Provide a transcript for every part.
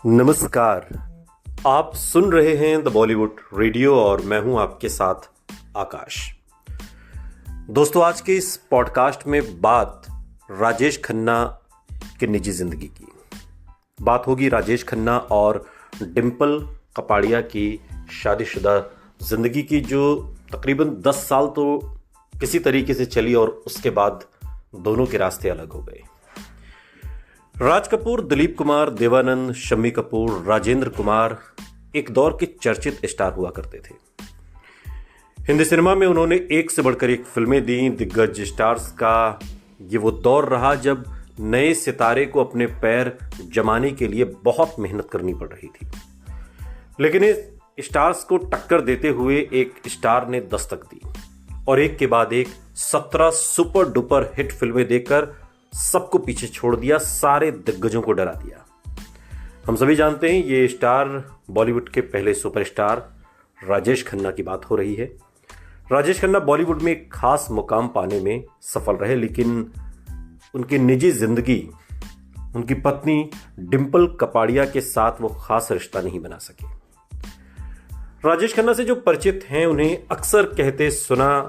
नमस्कार। आप सुन रहे हैं द बॉलीवुड रेडियो और मैं हूं आपके साथ आकाश। दोस्तों, आज के इस पॉडकास्ट में बात राजेश खन्ना के निजी जिंदगी की बात होगी। राजेश खन्ना और डिंपल कपाड़िया की शादीशुदा जिंदगी की, जो तकरीबन 10 साल तो किसी तरीके से चली और उसके बाद दोनों के रास्ते अलग हो गए। राज कपूर, दिलीप कुमार, देवानंद, शम्मी कपूर, राजेंद्र कुमार एक दौर के चर्चित स्टार हुआ करते थे। हिंदी सिनेमा में उन्होंने एक से बढ़कर एक फिल्में दी। दिग्गज स्टार्स का ये वो दौर रहा जब नए सितारे को अपने पैर जमाने के लिए बहुत मेहनत करनी पड़ रही थी। लेकिन इस स्टार्स को टक्कर देते हुए एक स्टार ने दस्तक दी और एक के बाद एक 17 सुपर डुपर हिट फिल्में देकर सबको पीछे छोड़ दिया, सारे दिग्गजों को डरा दिया। हम सभी जानते हैं ये स्टार बॉलीवुड के पहले सुपरस्टार राजेश खन्ना की बात हो रही है। राजेश खन्ना बॉलीवुड में एक खास मुकाम पाने में सफल रहे, लेकिन उनकी निजी जिंदगी, उनकी पत्नी डिंपल कपाड़िया के साथ वो खास रिश्ता नहीं बना सके। राजेश खन्ना से जो परिचित हैं उन्हें अक्सर कहते सुना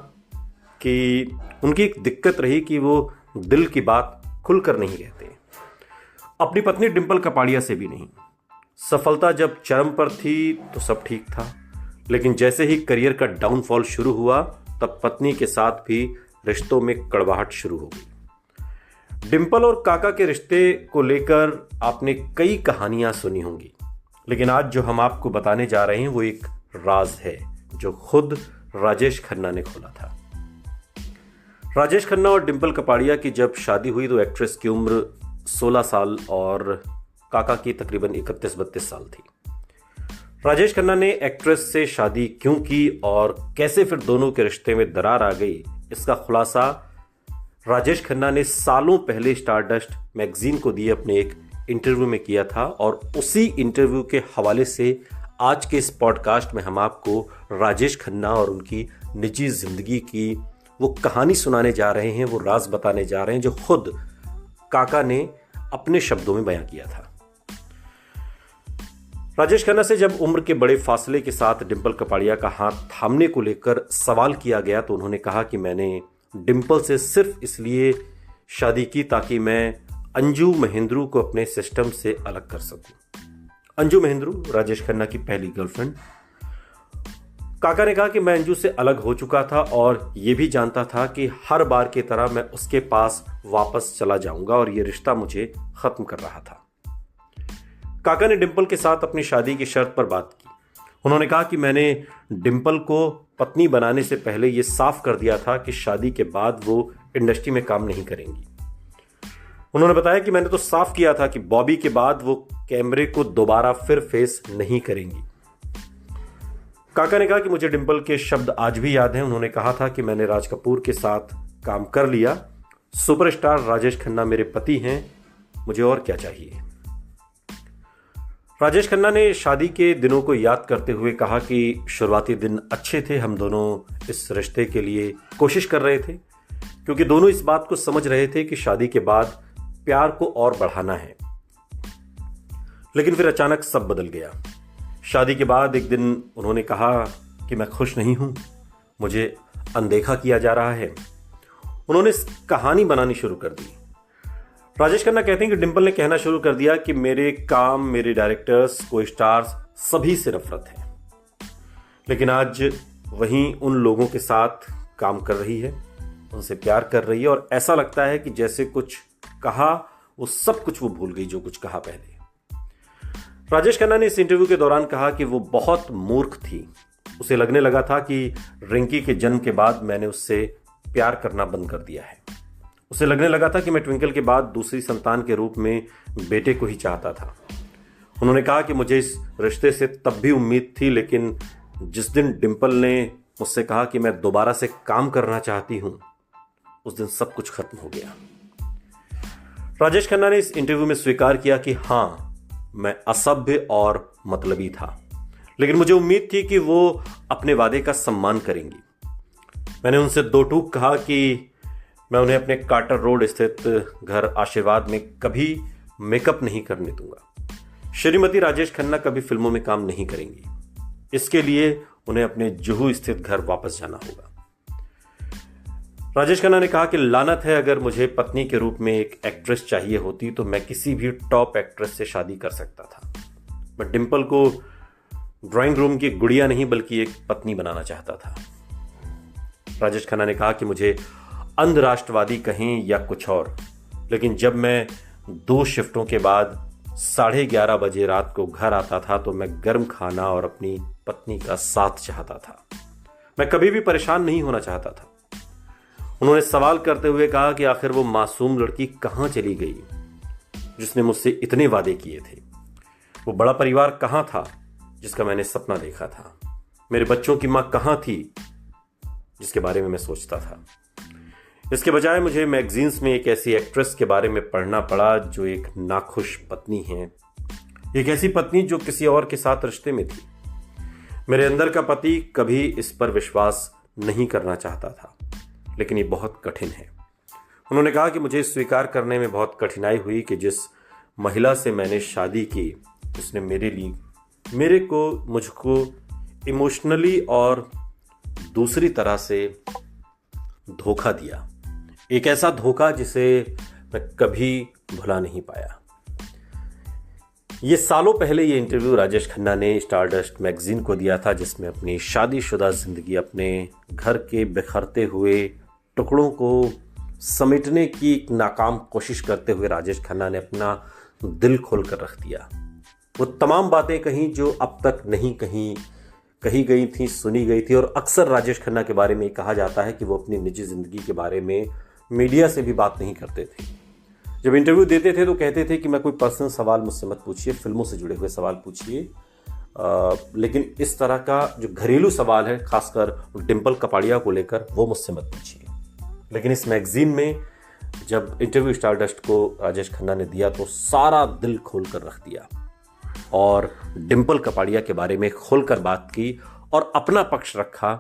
कि उनकी एक दिक्कत रही कि वो दिल की बात खुलकर नहीं कहते। अपनी पत्नी डिंपल कपाड़िया से भी नहीं। सफलता जब चरम पर थी तो सब ठीक था, लेकिन जैसे ही करियर का डाउनफॉल शुरू हुआ तब पत्नी के साथ भी रिश्तों में कड़वाहट शुरू हो गई। डिंपल और काका के रिश्ते को लेकर आपने कई कहानियां सुनी होंगी, लेकिन आज जो हम आपको बताने जा रहे हैं वो एक राज है जो खुद राजेश खन्ना ने खोला था। राजेश खन्ना और डिंपल कपाड़िया की जब शादी हुई तो एक्ट्रेस की उम्र 16 साल और काका की तकरीबन 31-32 साल थी। राजेश खन्ना ने एक्ट्रेस से शादी क्यों की और कैसे फिर दोनों के रिश्ते में दरार आ गई, इसका खुलासा राजेश खन्ना ने सालों पहले स्टारडस्ट मैगजीन को दिए अपने एक इंटरव्यू में किया था। और उसी इंटरव्यू के हवाले से आज के इस पॉडकास्ट में हम आपको राजेश खन्ना और उनकी निजी जिंदगी की वो कहानी सुनाने जा रहे हैं, वो राज बताने जा रहे हैं जो खुद काका ने अपने शब्दों में बयां किया था। राजेश खन्ना से जब उम्र के बड़े फासले के साथ डिंपल कपाड़िया का हाथ थामने को लेकर सवाल किया गया तो उन्होंने कहा कि मैंने डिंपल से सिर्फ इसलिए शादी की ताकि मैं अंजू महेंद्रू को अपने सिस्टम से अलग कर सकूं। अंजू महेंद्रू राजेश खन्ना की पहली गर्लफ्रेंड। काका ने कहा कि मैं अंजू से अलग हो चुका था और यह भी जानता था कि हर बार की तरह मैं उसके पास वापस चला जाऊंगा और यह रिश्ता मुझे खत्म कर रहा था। काका ने डिंपल के साथ अपनी शादी की शर्त पर बात की। उन्होंने कहा कि मैंने डिंपल को पत्नी बनाने से पहले यह साफ कर दिया था कि शादी के बाद वो इंडस्ट्री में काम नहीं करेंगी। उन्होंने बताया कि मैंने तो साफ किया था कि बॉबी के बाद वो कैमरे को दोबारा फिर फेस नहीं करेंगी। काका ने कहा कि मुझे डिंपल के शब्द आज भी याद हैं। उन्होंने कहा था कि मैंने राज कपूर के साथ काम कर लिया, सुपरस्टार राजेश खन्ना मेरे पति हैं, मुझे और क्या चाहिए। राजेश खन्ना ने शादी के दिनों को याद करते हुए कहा कि शुरुआती दिन अच्छे थे, हम दोनों इस रिश्ते के लिए कोशिश कर रहे थे क्योंकि दोनों इस बात को समझ रहे थे कि शादी के बाद प्यार को और बढ़ाना है। लेकिन फिर अचानक सब बदल गया। शादी के बाद एक दिन उन्होंने कहा कि मैं खुश नहीं हूं, मुझे अनदेखा किया जा रहा है। उन्होंने कहानी बनानी शुरू कर दी। राजेश खन्ना कहते हैं कि डिंपल ने कहना शुरू कर दिया कि मेरे काम, मेरे डायरेक्टर्स, को स्टार्स सभी से नफरत है। लेकिन आज वहीं उन लोगों के साथ काम कर रही है, उनसे प्यार कर रही है और ऐसा लगता है कि जैसे कुछ कहा वो सब कुछ वो भूल गई जो कुछ कहा पहले। राजेश खन्ना ने इस इंटरव्यू के दौरान कहा कि वो बहुत मूर्ख थी। उसे लगने लगा था कि रिंकी के जन्म के बाद मैंने उससे प्यार करना बंद कर दिया है। उसे लगने लगा था कि मैं ट्विंकल के बाद दूसरी संतान के रूप में बेटे को ही चाहता था। उन्होंने कहा कि मुझे इस रिश्ते से तब भी उम्मीद थी, लेकिन जिस दिन डिंपल ने मुझसे कहा कि मैं दोबारा से काम करना चाहती हूं, उस दिन सब कुछ खत्म हो गया। राजेश खन्ना ने इस इंटरव्यू में स्वीकार किया कि हाँ, मैं असभ्य और मतलबी था, लेकिन मुझे उम्मीद थी कि वो अपने वादे का सम्मान करेंगी। मैंने उनसे दो टूक कहा कि मैं उन्हें अपने कार्टर रोड स्थित घर आशीर्वाद में कभी मेकअप नहीं करने दूंगा। श्रीमती राजेश खन्ना कभी फिल्मों में काम नहीं करेंगी। इसके लिए उन्हें अपने जुहू स्थित घर वापस जाना होगा। राजेश खन्ना ने कहा कि लानत है, अगर मुझे पत्नी के रूप में एक एक्ट्रेस चाहिए होती तो मैं किसी भी टॉप एक्ट्रेस से शादी कर सकता था। मैं डिंपल को ड्राइंग रूम की गुड़िया नहीं बल्कि एक पत्नी बनाना चाहता था। राजेश खन्ना ने कहा कि मुझे अंध राष्ट्रवादी कहें या कुछ और, लेकिन जब मैं 2 शिफ्टों के बाद 11:30 बजे रात को घर आता था तो मैं गर्म खाना और अपनी पत्नी का साथ चाहता था। मैं कभी भी परेशान नहीं होना चाहता था। उन्होंने सवाल करते हुए कहा कि आखिर वो मासूम लड़की कहां चली गई जिसने मुझसे इतने वादे किए थे। वो बड़ा परिवार कहां था जिसका मैंने सपना देखा था। मेरे बच्चों की मां कहां थी जिसके बारे में मैं सोचता था। इसके बजाय मुझे मैगजीन्स में एक ऐसी एक्ट्रेस के बारे में पढ़ना पड़ा जो एक नाखुश पत्नी है, एक ऐसी पत्नी जो किसी और के साथ रिश्ते में थी। मेरे अंदर का पति कभी इस पर विश्वास नहीं करना चाहता था, लेकिन ये बहुत कठिन है। उन्होंने कहा कि मुझे स्वीकार करने में बहुत कठिनाई हुई कि जिस महिला से मैंने शादी की उसने मुझको इमोशनली और दूसरी तरह से धोखा दिया। एक ऐसा धोखा जिसे मैं कभी भुला नहीं पाया। ये सालों पहले ये इंटरव्यू राजेश खन्ना ने स्टारडस्ट मैगजीन को दिया था, जिसमें अपनी शादीशुदा जिंदगी, अपने घर के बिखरते हुए टुकड़ों को समेटने की एक नाकाम कोशिश करते हुए राजेश खन्ना ने अपना दिल खोल कर रख दिया। वो तमाम बातें कहीं जो अब तक नहीं कही गई थी, सुनी गई थी। और अक्सर राजेश खन्ना के बारे में कहा जाता है कि वो अपनी निजी जिंदगी के बारे में मीडिया से भी बात नहीं करते थे। जब इंटरव्यू देते थे तो कहते थे कि मैं कोई पर्सनल सवाल मुझसे मत पूछिए, फिल्मों से जुड़े हुए सवाल पूछिए, लेकिन इस तरह का जो घरेलू सवाल है, खासकर डिंपल कपाड़िया को लेकर, वो मुझसे मत पूछिए। लेकिन इस मैगजीन में जब इंटरव्यू स्टारडस्ट को राजेश खन्ना ने दिया तो सारा दिल खोल कर रख दिया और डिंपल कपाड़िया के बारे में खोलकर बात की और अपना पक्ष रखा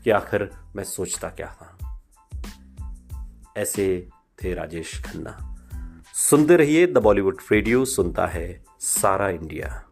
कि आखिर मैं सोचता क्या था। ऐसे थे राजेश खन्ना। सुनते रहिए द बॉलीवुड रेडियो, सुनता है सारा इंडिया।